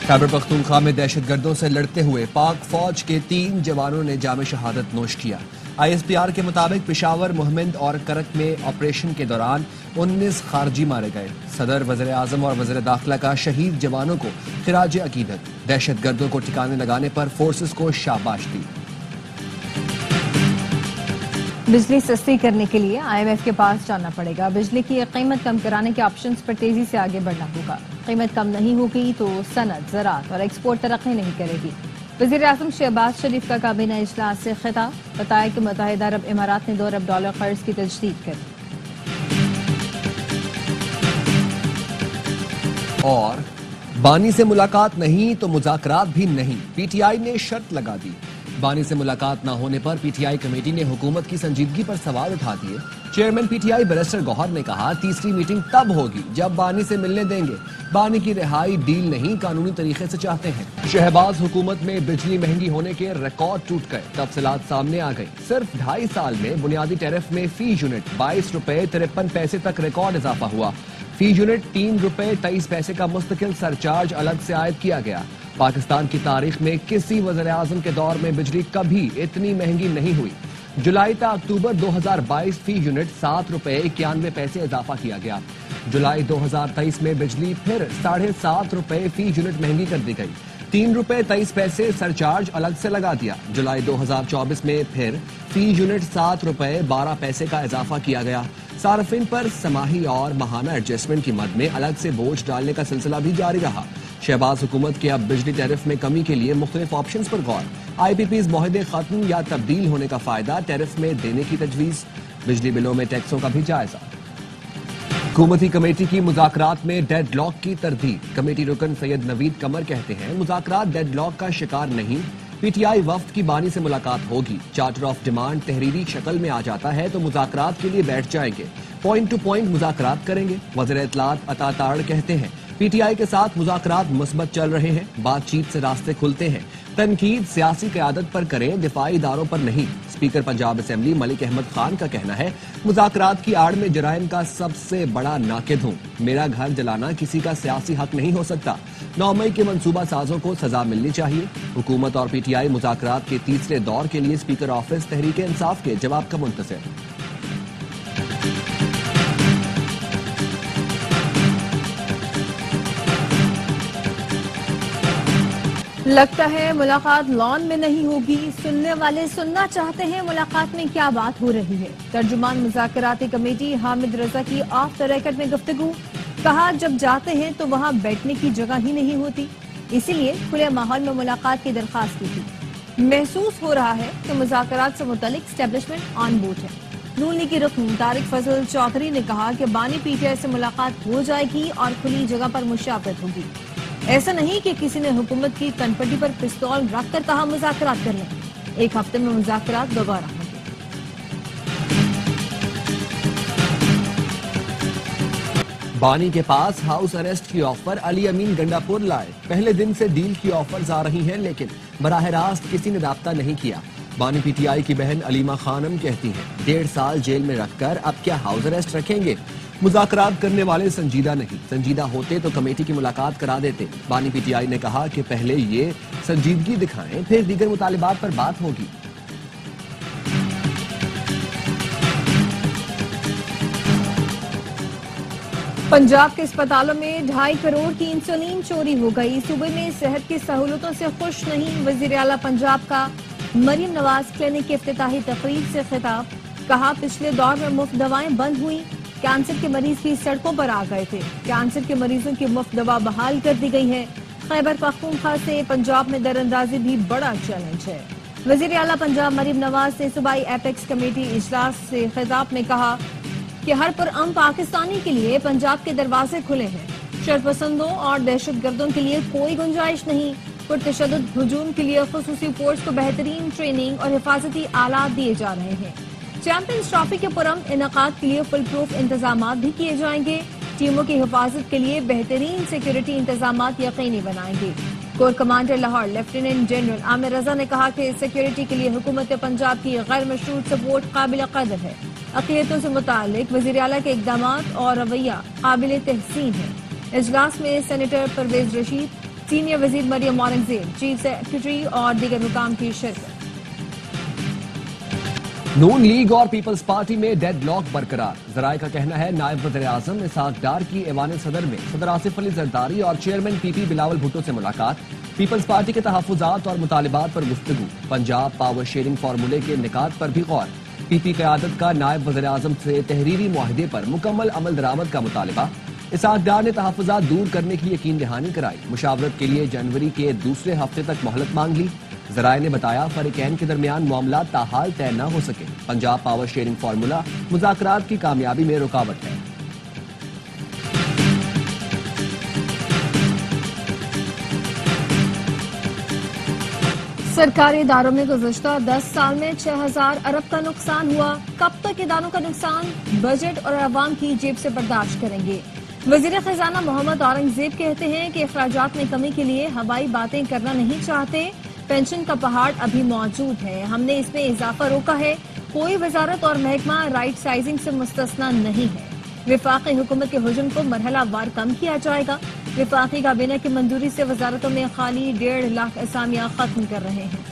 खैबर पख्तूनख्वा में दहशतगर्दों से लड़ते हुए पाक फौज के 3 जवानों ने जाम शहादत नोश किया। ISPR के मुताबिक पेशावर, मुहम्मद और करक में ऑपरेशन के दौरान 19 खारजी मारे गए। सदर, वज़ीर आज़म और वज़ीर दाखिला का शहीद जवानों को खिराज अकीदत। दहशतगर्दों को ठिकाने लगाने पर फोर्सेस को शाबाश दी। बिजली सस्ती करने के लिए IMF के पास जाना पड़ेगा। बिजली की कीमत कम कराने के ऑप्शंस पर तेजी से आगे बढ़ना होगा। कीमत कम नहीं होगी तो सनत, ज़राअत और एक्सपोर्ट तरक्की नहीं करेगी। वज़ीर आज़म शहबाज शरीफ का काबीना इजलास से खिताब, बताया कि मुत्तहिदा अरब इमारात ने $2 अरब कर्ज की तजदीद कर। और बानी से मुलाकात नहीं तो मुज़ाकरात भी नहीं, PTI ने शर्त लगा दी। बानी से मुलाकात न होने पर PTI कमेटी ने हुकूमत की संजीदगी पर सवाल उठा दिए। चेयरमैन PTI बैरिस्टर गौहर ने कहा, तीसरी मीटिंग तब होगी जब बानी से मिलने देंगे। बानी की रिहाई डील नहीं, कानूनी तरीके से चाहते हैं। शहबाज हुकूमत में बिजली महंगी होने के रिकॉर्ड टूट गए, तफसीलात सामने आ गई। सिर्फ 2.5 साल में बुनियादी टैरिफ में फी यूनिट 22 रुपए 53 पैसे तक रिकॉर्ड इजाफा हुआ। फी यूनिट 3 रुपए 23 पैसे का मुस्तकिल सरचार्ज अलग से आयद किया गया। पाकिस्तान की तारीख में किसी वज़ीर आज़म के दौर में बिजली कभी इतनी महंगी नहीं हुई। जुलाई ta अक्टूबर 2022 फी यूनिट 7 रुपए 91 पैसे इजाफा किया गया। जुलाई 2023 में बिजली फिर 7.5 रुपए फी यूनिट महंगी कर दी गई। 3 रुपए 23 पैसे सरचार्ज अलग से लगा दिया। जुलाई 2024 में फिर फी यूनिट 7 रुपए 12 पैसे का इजाफा किया गया। सार्फिन पर समाही और माहाना एडजस्टमेंट की मद में अलग से बोझ डालने का सिलसिला भी जारी रहा। शहबाज हुकूमत के अब बिजली टैरिफ में कमी के लिए मुख्तलिफ ऑप्शंस पर गौर। IPPs मुआहदे खत्म या तब्दील होने का फायदा टैरिफ में देने की तजवीज। बिजली बिलों में टैक्सों का भी जायजा। हुकूमती कमेटी की मुज़ाकरात में डेडलॉक की तरदीद। कमेटी रुकन सैयद नवीद कमर कहते हैं, मुज़ाकरात डेडलॉक का शिकार नहीं। PTI वफ्द की बानी से मुलाकात होगी। चार्टर ऑफ डिमांड तहरीरी शक्ल में आ जाता है तो मुज़ाकरात के लिए बैठ जाएंगे। पॉइंट टू पॉइंट मुज़ाकरात करेंगे। वज़ीर इत्तलात अता ताड़ कहते हैं, PTI के साथ मुज़ाकरात मुस्बत चल रहे हैं, बातचीत से रास्ते खुलते हैं। तनकीद सियासी क़यादत पर करें, दिफाई इदारों पर नहीं। स्पीकर पंजाब असेंबली मलिक अहमद खान का कहना है, मुज़ाकरात की आड़ में जराइम का सबसे बड़ा नाकिद हूँ। मेरा घर जलाना किसी का सियासी हक नहीं हो सकता। 9 मई के मंसूबा साजों को सजा मिलनी चाहिए। हुकूमत और PTI मुज़ाकरात के तीसरे दौर के लिए स्पीकर ऑफिस तहरीक इंसाफ के जवाब का मुंतज़िर। लगता है मुलाकात लॉन में नहीं होगी। सुनने वाले सुनना चाहते हैं मुलाकात में क्या बात हो रही है। तर्जुमान मुज़ाकराती कमेटी हामिद रजा की ऑफ द रिकॉर्ड में गुफ्तगू, कहा जब जाते हैं तो वहां बैठने की जगह ही नहीं होती, इसीलिए खुले माहौल में मुलाकात की दरख्वास्त की थी। महसूस हो रहा है कि मुज़ाकरात से मुतल्लिक एस्टेब्लिशमेंट ऑन बोर्ड है। नून लीग की रुकन तारिक फजल चौधरी ने कहा कि बानी PTI से मुलाकात हो जाएगी और खुली जगह पर मुशावरत होगी। ऐसा नहीं कि किसी ने हुकूमत की कनपट्टी पर पिस्तौल रखकर कहा मुज़ाकरात कर लें। 1 हफ्ते में मुज़ाकरात दोबारा होंगे। बानी के पास हाउस अरेस्ट की ऑफर अली अमीन गंडापुर लाए। पहले दिन से डील की ऑफर्स आ रही हैं, लेकिन बराह रास्त किसी ने राब्ता नहीं किया। बानी PTI की बहन अलीमा खानम कहती हैं, 1.5 साल जेल में रखकर अब क्या हाउस अरेस्ट रखेंगे। मुज़ाकरात करने वाले संजीदा नहीं, संजीदा होते तो कमेटी की मुलाकात करा देते। बानी PTI ने कहा कि पहले ये संजीदगी दिखाएं, फिर दीगर मुतालिबात पर बात होगी। पंजाब के अस्पतालों में 2.5 करोड़ की इंसुलिन चोरी हो गई। सूबे में सेहत की सहूलतों से खुश नहीं। वज़ीर आला पंजाब का मरियम नवाज क्लिनिक की इफ्तिताही तकरीब से खिताब, कहा पिछले दौर में मुफ्त दवाएं बंद हुई, कैंसर के मरीज भी सड़कों पर आ गए थे। कैंसर के मरीजों की मुफ्त दवा बहाल कर दी गई है। खैबर पख्तूनख्वा से पंजाब में दरअंदाजी भी बड़ा चैलेंज है। वज़ीर आला पंजाब मरियम नवाज ने सूबाई एपेक्स कमेटी इजलास से खिताब में कहा कि हर पुरअमन पाकिस्तानी के लिए पंजाब के दरवाजे खुले हैं। शरपसंदों और दहशतगर्दों के लिए कोई गुंजाइश नहीं। पुरतशद्दुद हुजूम के लिए खुसूसी फोर्स को बेहतरीन ट्रेनिंग और हिफाजती आलात दिए जा रहे हैं। चैंपियंस ट्रॉफी के पुरअमन इनकाद के लिए फुल प्रूफ इंतजाम भी किए जाएंगे। टीमों की हिफाजत के लिए बेहतरीन सिक्योरिटी इंतजाम यकीनी बनाएंगे। Corps commander Lahore lieutenant general Aamir Raza ने कहा कि सिक्योरिटी के लिए हुकूमत पंजाब की गैर मशरूत सपोर्ट काबिल कदर है। अक़लियतों से मुतालिक वज़ीर आला के इक़दामात और रवैया काबिल तहसीन है। इजलास में सेनेटर परवेज रशीद, सीनियर वजीर मरियम औरंगजेब, चीफ सेक्रेटरी और दीगर हुकाम की शिरकत। नून लीग और पीपल्स पार्टी में डेडलॉक बरकरार। जराये का कहना है नायब वज़ीर आज़म इसहाक डार की ऐवान सदर में सदर आसिफ अली जरदारी और चेयरमैन पीपी बिलावल भुट्टो से मुलाकात, पीपल्स पार्टी के तहफ़्फ़ुज़ात और मुतालिबात पर गुफ्तगू, पंजाब पावर शेयरिंग फार्मूले के निकात पर भी गौर, पीपी क़यादत का नायब वज़ीर आज़म से तहरीरी मुआहिदे पर मुकम्मल अमल दरामद का मुतालिबा। इसहाक डार ने तहफ़्फ़ुज़ात दूर करने की यकीन दहानी कराई, मुशावरत के लिए जनवरी के दूसरे हफ्ते तक मोहलत मांग ली। ज़राए ने बताया फरीकैन के दरमियान मामला ताहाल तय न हो सके, पंजाब पावर शेयरिंग फार्मूला मुज़ाकरात की कामयाबी में रुकावट है। सरकारी इदारों में गुज़श्ता 10 साल में 6000 अरब का नुकसान हुआ। कब तक इदारों का नुकसान बजट और अवाम की जेब से बर्दाश्त करेंगे? वज़ीर खजाना मोहम्मद औरंगजेब कहते हैं कि अखराजात में कमी के लिए हवाई बातें करना नहीं चाहते। पेंशन का पहाड़ अभी मौजूद है, हमने इसमें इजाफा रोका है। कोई वजारत और महकमा राइट साइजिंग से मुस्तस्ना नहीं है। विफाकी हुकूमत के हुजूम को मरहला वार कम किया जाएगा। विफाकी काबीना की मंजूरी से वजारतों में खाली 1.5 लाख असामियां खत्म कर रहे हैं।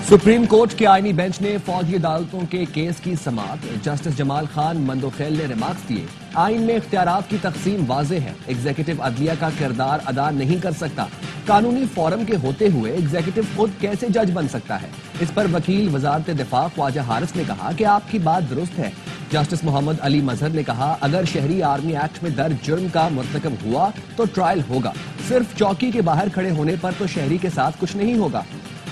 सुप्रीम कोर्ट के आईनी बेंच ने फौजी अदालतों के केस की समाअत, जस्टिस जमाल खान मंदोखेल ने रिमार्क्स दिए। आइन में इख्तियारात की तकसीम वाज़ेह है, एग्जीक्यूटिव अदलिया का किरदार अदा नहीं कर सकता। कानूनी फोरम के होते हुए एग्जीक्यूटिव खुद कैसे जज बन सकता है? इस पर वकील वजारत दिफा ख्वाजा हारिस ने कहा कि आपकी बात दुरुस्त है। जस्टिस मोहम्मद अली मजहर ने कहा अगर शहरी आर्मी एक्ट में दर्ज जुर्म का मुर्तकब हुआ तो ट्रायल होगा, सिर्फ चौकी के बाहर खड़े होने पर तो शहरी के साथ कुछ नहीं होगा।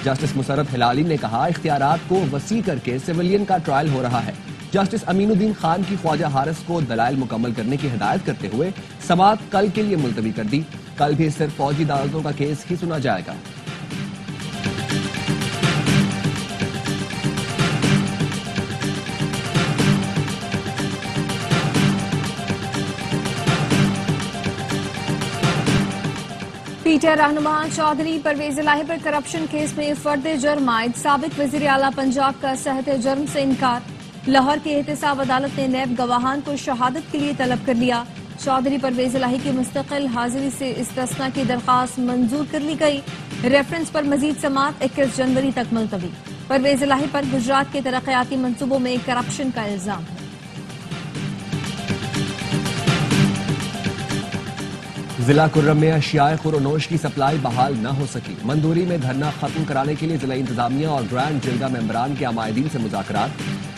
जस्टिस मुसर्रत हिलाली ने कहा इख्तियारात को वसी करके सिविलियन का ट्रायल हो रहा है। जस्टिस अमीनुद्दीन खान की ख्वाजा हारिस को दलाइल मुकम्मल करने की हिदायत करते हुए समाअत कल के लिए मुलतवी कर दी। कल भी सिर्फ फौजी अदालतों का केस ही सुना जाएगा। पीटीआई रहनुमा चौधरी परवेज इलाही पर करप्शन केस में फर्द जुर्म आयद साबिक वजीर आला पंजाब का सहत जुर्म से इनकार। लाहौर की एहतसाब अदालत ने नैब गवाहान को शहादत के लिए तलब कर लिया। चौधरी परवेज इलाही की मुस्तकिल हाजिरी से इस्तिस्ना की दरख्वास्त मंजूर कर ली गई। रेफरेंस पर मजीद समाअत 21 जनवरी तक मुलतवी। परवेज इलाही पर गुजरात के तरक्याती मंसूबों में करप्शन का इल्जाम है। जिला कुर्रम में अशियाए खुरोनोश की सप्लाई बहाल न हो सकी। मंदूरी में धरना खत्म कराने के लिए जिला इंतजामिया और ग्रैंड जिलगा मेंबरान के अमायदीन से मुज़ाकरात।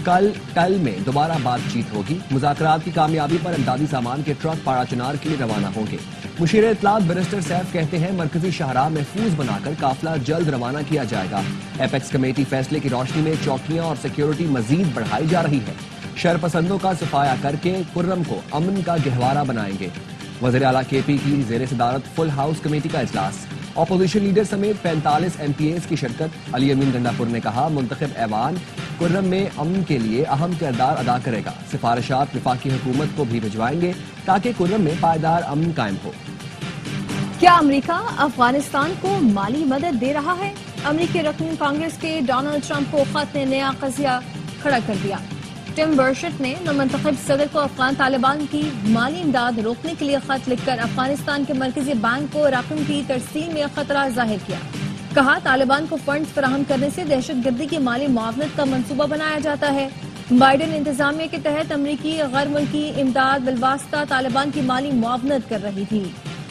कल टल में दोबारा बातचीत होगी। मुज़ाकरात की कामयाबी पर इमदादी सामान के ट्रक पाड़ाचनार के लिए रवाना होंगे। मुशीर इत्तलात बैरिस्टर सैफ कहते हैं मरकजी शाहराह महफूज बनाकर काफिला जल्द रवाना किया जाएगा। एपेक्स कमेटी फैसले की रोशनी में चौकियां और सिक्योरिटी मजीद बढ़ाई जा रही है। शरपसंदों का सफाया करके कुर्रम को अमन का गहवारा बनाएंगे। वज़ीर आला केपी की ज़ेर सदारत फुल हाउस कमेटी का इजलास। अपोजिशन लीडर समेत 45 MPAs की शिरकत। अली अमीन गंडापुर ने कहा मुंतखब ऐवान कुर्रम में अमन के लिए अहम किरदार अदा करेगा। सिफारिशात वफाकी हुकूमत को भी भिजवाएंगे ताकि कुर्रम में पायदार अमन कायम हो। क्या अमेरिका अफगानिस्तान को माली मदद दे रहा है? अमेरिकी रकन कांग्रेस के डोनाल्ड ट्रंप को खत ने नया कज़िया खड़ा कर दिया। टिम बर्शट ने नवमंतखब सदर को अफगान तालिबान की माली इमदाद रोकने के लिए खत लिखकर अफगानिस्तान के मरकजी बैंक को रकम की तरसील में खतरा जाहिर किया। कहा तालिबान को फंड्स फराहम करने से दहशतगर्दी की माली मुआवनत का मंसूबा बनाया जाता है। बाइडेन इंतजामिया के तहत अमरीकी गैर मुल्की इमदाद बिलवास्ता तालिबान की माली मुआवनत कर रही थी।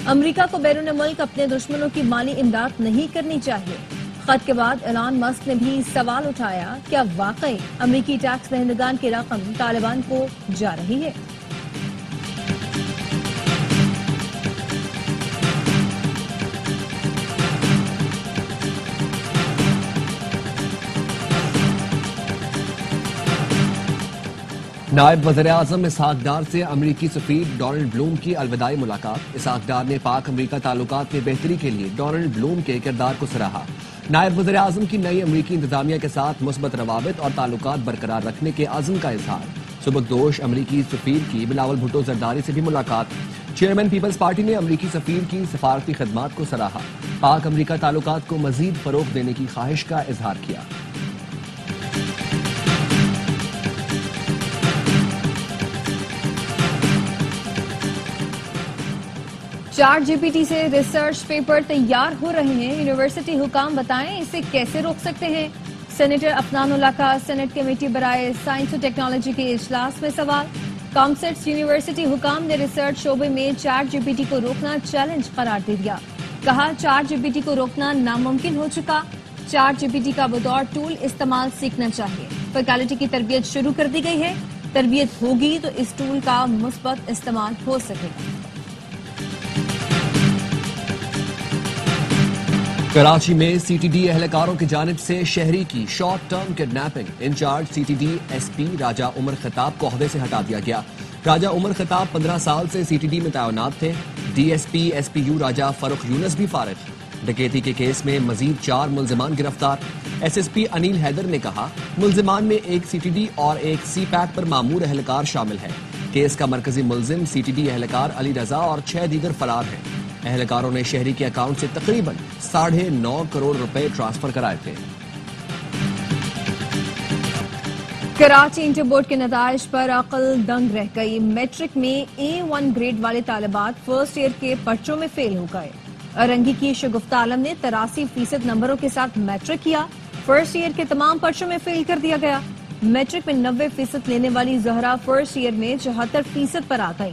अमरीका को बैरून मुल्क अपने दुश्मनों की माली इमदाद नहीं करनी चाहिए। खत के बाद एलान मस्क ने भी सवाल उठाया क्या वाकई अमरीकी टैक्स दहिंदगान की रकम तालिबान को जा रही है? नायब वज़ीर आज़म इसहाक डार से अमरीकी सफीर डोनाल्ड ब्लूम की अलविदाई मुलाकात। इसहाक डार ने पाक अमरीका ताल्लुकात में बेहतरी के लिए डोनाल्ड ब्लूम के किरदार को सराहा। नायब वज़ीर आज़म की नई अमरीकी इंतजामिया के साथ मुस्बत रवाबित और ताल्लुकात बरकरार रखने के अज़्म का इजहार। सुबकदोश अमरीकी सफीर की बिलावल भुट्टो जरदारी से भी मुलाकात। चेयरमैन पीपल्स पार्टी ने अमरीकी सफीर की सफारती खदमात को सराहा। पाक अमरीका ताल्लुकात को मजीद फरोग देने की ख्वाहिश का इजहार किया। چیٹ جی پی ٹی سے ریسرچ پیپر تیار ہو رہے ہیں، یونیورسٹی حکام بتائیں اسے کیسے روک سکتے ہیں؟ سینیٹر عفنان اللہ کا سینٹ کمیٹی برائے سائنس و ٹیکنالوجی کے اجلاس میں سوال۔ کامسٹس یونیورسٹی حکام نے ریسرچ شعبے میں چیٹ جی پی ٹی کو روکنا چیلنج قرار دے دیا۔ کہا چیٹ جی پی ٹی کو روکنا ناممکن ہو چکا، چیٹ جی پی ٹی کا بطور ٹول استعمال سیکھنا چاہیے۔ فیکلٹی کی تربیت شروع کر دی گئی ہے، تربیت ہوگی تو اس ٹول کا مثبت استعمال ہو سکے گا۔ کراچی میں سی ٹی ڈی اہلکاروں کی جانب سے شہری کی short term kidnapping, incharge C T D S P Raja Umar خطاب کو عہدے سے ہٹا دیا گیا۔ راجہ عمر خطاب 15 سال سے سی ٹی ڈی میں تعینات تھے۔ ڈی ایس پی یو راجہ فاروق یونس بھی فارغ۔ ڈکیتی کے کیس میں مزید 4 ملزمان گرفتار۔ ایس پی انیل حیدر نے کہا ملزمان میں ایک سی ٹی ڈی اور ایک سی پیک پر مامور اہلکار شامل ہے۔ کیس کا مرکزی ملزم سی ٹی ڈی اہلکار علی رضا اور 6 دیگر فرار ہیں۔ اہلکاروں نے شہری کے اکاؤنٹ سے تقریباً 9.5 کروڑ روپے ٹرانسفر کرائے تھے۔ کراچی انٹر بورڈ کے نتائج پر عقل دنگ رہ گئی۔ میٹرک میں A1 گریڈ والے طالبات فرسٹ ایئر کے پرچوں میں فیل ہو گئے۔ ارنگی کی شگفت عالم نے 83% نمبروں کے ساتھ میٹرک کیا۔ فرسٹ ایئر کے تمام پرچوں میں فیل کر دیا گیا۔ میٹرک میں 90% لینے والی زہرا فرسٹ ایئر میں 74% پر آ گئی۔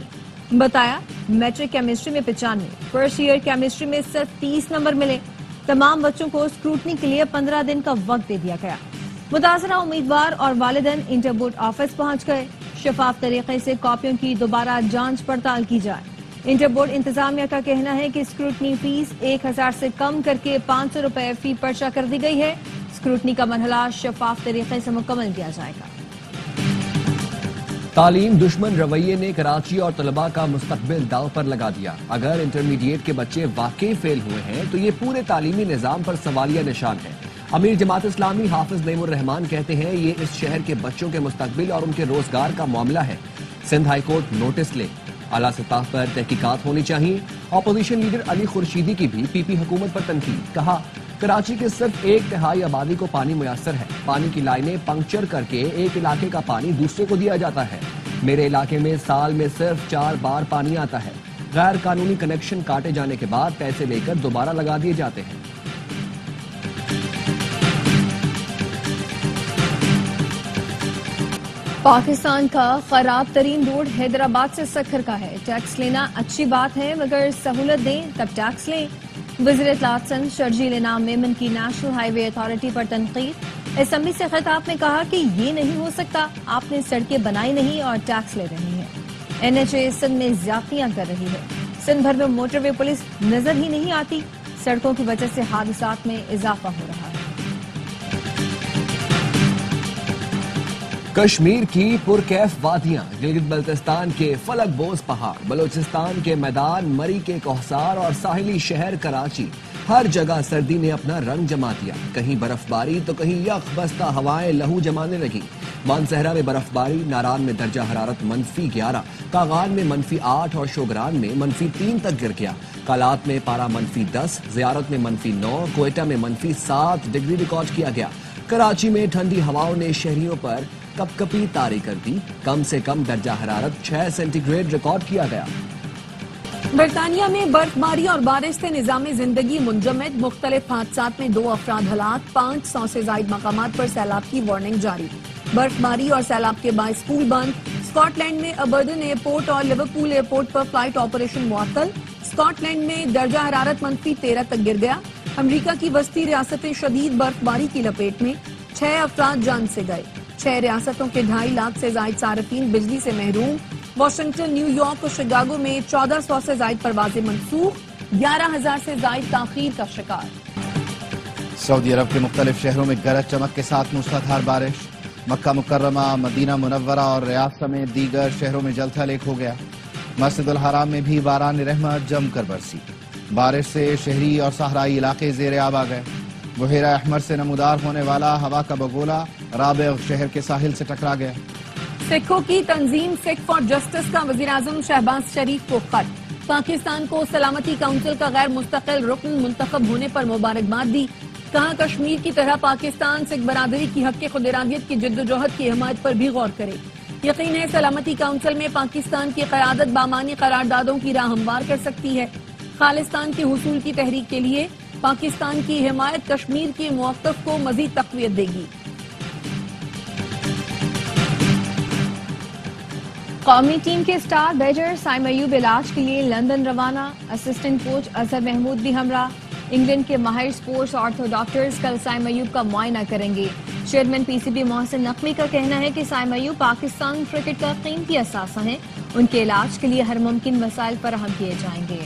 بتایا میٹرک کیمسٹری میں 95، فرسٹ ایئر کیمسٹری میں صرف 30 نمبر ملے۔ تمام بچوں کو اسکروٹنی کے لیے 15 دن کا وقت دے دیا گیا۔ متاثرہ امیدوار اور والدین انٹر بورڈ آفس پہنچ گئے۔ شفاف طریقے سے کاپیوں کی دوبارہ جانچ پڑتال کی جائے۔ انٹر بورڈ انتظامیہ کا کہنا ہے کہ اسکروٹنی فیس 1000 سے کم کر کے 500 روپے فی پرچہ کر دی گئی ہے۔ اسکروٹنی کا مرحلہ شفاف طریقے سے مکمل کیا جائے گا۔ تعلیم دشمن رویے نے کراچی اور طلباء کا مستقبل داؤ پر لگا دیا۔ اگر انٹرمیڈیٹ کے بچے واقعی فیل ہوئے ہیں تو یہ پورے تعلیمی نظام پر سوالیہ نشان ہے۔ امیر جماعت اسلامی حافظ نعیم الرحمان کہتے ہیں یہ اس شہر کے بچوں کے مستقبل اور ان کے روزگار کا معاملہ ہے۔ سندھ ہائی کورٹ نوٹس لے، اعلیٰ سطح پر تحقیقات ہونی چاہیے۔ اپوزیشن لیڈر علی خورشیدی کی بھی پی پی حکومت پر تنقید۔ کہا کراچی کے صرف 1/3 آبادی کو پانی میسر ہے۔ پانی کی لائنیں پنکچر کر کے ایک علاقے کا پانی دوسرے کو دیا جاتا ہے۔ میرے علاقے میں سال میں صرف 4 بار پانی آتا ہے۔ غیر قانونی کنیکشن کاٹے جانے کے بعد پیسے لے کر دوبارہ لگا دیے جاتے ہیں۔ پاکستان کا خراب ترین روڈ حیدرآباد سے سکھر کا ہے۔ ٹیکس لینا اچھی بات ہے مگر سہولت دیں تب ٹیکس لیں۔ وزیر اطلاعات سندھ شرجیل انعام میمن کی نیشنل ہائی وے اتھارٹی پر تنقید۔ اسمبلی سے خطاب میں کہا کہ یہ نہیں ہو سکتا، آپ نے سڑکیں بنائی نہیں اور ٹیکس لے رہے ہیں۔ NHA سندھ میں زیادتیاں کر رہی ہے۔ سندھ بھر میں موٹر وے پولیس نظر ہی نہیں آتی۔ سڑکوں کی وجہ سے حادثات میں اضافہ ہو رہا ہے۔ کشمیر کی پرکیف وادیاں، گلگت بلتستان کے فلک بوز پہاڑ، بلوچستان کے میدان مری کے کوہسار اور ساحلی شہر کراچی، ہر جگہ سردی نے اپنا رنگ جما دیا۔ کہیں برف باری تو کہیں یخ بستہ ہوائیں لہو جمانے لگی۔ مانسہرہ میں برف باری، ناران میں درجہ حرارت -11، کاغان میں -8 اور شوگران میں -3 تک گر گیا۔ کالات میں پارہ -10، زیارت میں -9، کوئٹہ میں -7 ڈگری ریکارڈ کیا گیا۔ کراچی میں ٹھنڈی ہواؤں نے شہریوں پر کپ کپی طاری کر دی۔ کم سے کم درجہ حرارت 6 سینٹی گریڈ ریکارڈ کیا گیا۔ برطانیہ میں برف باری اور بارش سے نظام زندگی منجمد، مختلف حادثات میں 2 افراد ہلاک، 500 سے زائد مقامات پر سیلاب کی وارننگ جاری۔ برف باری اور سیلاب کے باعث اسکول بند۔ اسکاٹ لینڈ میں ابردن ایئرپورٹ اور لیورپول ایئرپورٹ پر فلائٹ آپریشن معطل۔ اسکاٹ لینڈ میں درجہ حرارت -13 تک گر گیا۔ امریکہ کی وسطی ریاستیں شدید برف باری کی لپیٹ میں، 6 افراد جان سے گئے۔ 6 ریاستوں کے 2.5 لاکھ سے زائد صارفین بجلی سے محروم۔ واشنگٹن، نیو یارک اور شکاگو میں 1400 سے زائد پروازیں منسوخ، 11,000 سے زائد تاخیر کا شکار۔ سعودی عرب کے مختلف شہروں میں گرج چمک کے ساتھ موسلادھار بارش۔ مکہ مکرمہ، مدینہ منورہ اور ریاض سمیت دیگر شہروں میں جل تھل ایک ہو گیا۔ مسجد الحرام میں بھی باران رحمت جم کر برسی۔ بارش سے شہری اور صحرائی علاقے زیر آب آ گئے۔ بحیرہ احمر سے نمودار ہونے والا ہوا کا بگولا رابغ شہر کے ساحل سے ٹکرا گیا۔ سکھوں کی تنظیم سکھ فار جسٹس کا وزیراعظم شہباز شریف کو خط۔ پاکستان کو سلامتی کونسل کا غیر مستقل رکن منتخب ہونے پر مبارکباد دی۔ کہا کشمیر کی طرح پاکستان سکھ برادری کی حق خود ارادیت کی جدوجہد کی حمایت پر بھی غور کرے۔ یقین ہے سلامتی کونسل میں پاکستان کی قیادت بامانی قراردادوں کی راہ ہموار کر سکتی ہے۔ خالستان کے حصول کی تحریک کے لیے پاکستان کی حمایت کشمیر کے موقف کو مزید تقویت دے گی۔ قومی ٹیم کے سٹار بیٹر سائمہ ایوب علاج کے لیے لندن روانہ، اسسٹنٹ کوچ اظہر محمود بھی ہمراہ۔ انگلینڈ کے ماہر سپورٹس آرتھو ڈاکٹرز کل سائمہ ایوب کا معائنہ کریں گے۔ Chairman P C B Mohsin Naqvi کا کہنا ہے کہ سائمہ ایوب پاکستان کرکٹ کا قیمتی اثاثہ ہیں، ان کے علاج کے لیے ہر ممکن وسائل فراہم کیے جائیں گے۔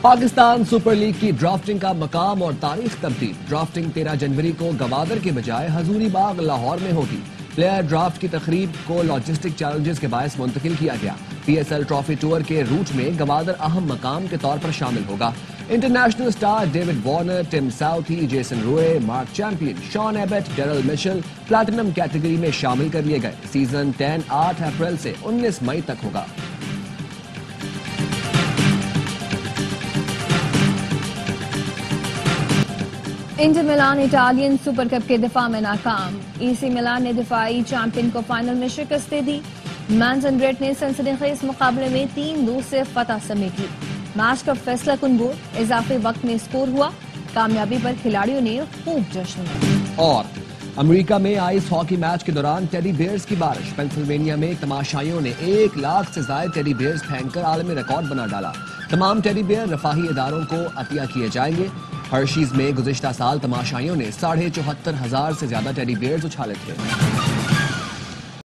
پاکستان سپر لیگ کی ڈرافٹنگ کا مقام اور تاریخ تبدیل۔ ڈرافٹنگ 13 جنوری کو گوادر کے بجائے حضوری باغ لاہور میں ہوگی۔ پلیئر ڈرافٹ کی تقریب کو لاجسٹک چیلنجز کے باعث منتقل کیا گیا۔ P S L trophy tour کے روٹ میں گوادر اہم مقام کے طور پر شامل ہوگا۔ انٹرنیشنل سٹار ڈیوڈ وارنر، ٹم ساؤتھی، جیسن روئے، مارک چیمپئن، شان ایبٹ، ڈیرل مچل پلاٹینم کیٹیگری میں شامل کر لیے گئے۔ سیزن 10 8 اپریل سے 19 مئی تک ہوگا۔ Inter Milan Italian Super Cup کے دفاع میں ناکام۔ ای سی میلان نے دفاعی چیمپئن کو فائنل میں شکست دے دی۔ مینزن ریڈ نے سنسنی خیز مقابلے میں 3-2 سے فتح سمیٹی۔ میچ کا فیصلہ کن گول اضافی وقت میں اسکور ہوا۔ کامیابی پر کھلاڑیوں نے خوب جشن منایا۔ اور امریکہ میں آئس ہاکی میچ کے دوران ٹیڈی بیئرز کی بارش۔ پینسلوینیا میں تماشائیوں نے 1 لاکھ سے زائد ٹیڈی بیئرز پھینک کر عالمی ریکارڈ بنا ڈالا۔ تمام ٹیڈی بیئر رفاہی اداروں کو عطیہ کیے جائیں گے۔ ہرشیز میں گزشتہ سال تماشائیوں نے 74,500 سے زیادہ ٹیڈی بیئرز اچھالے تھے۔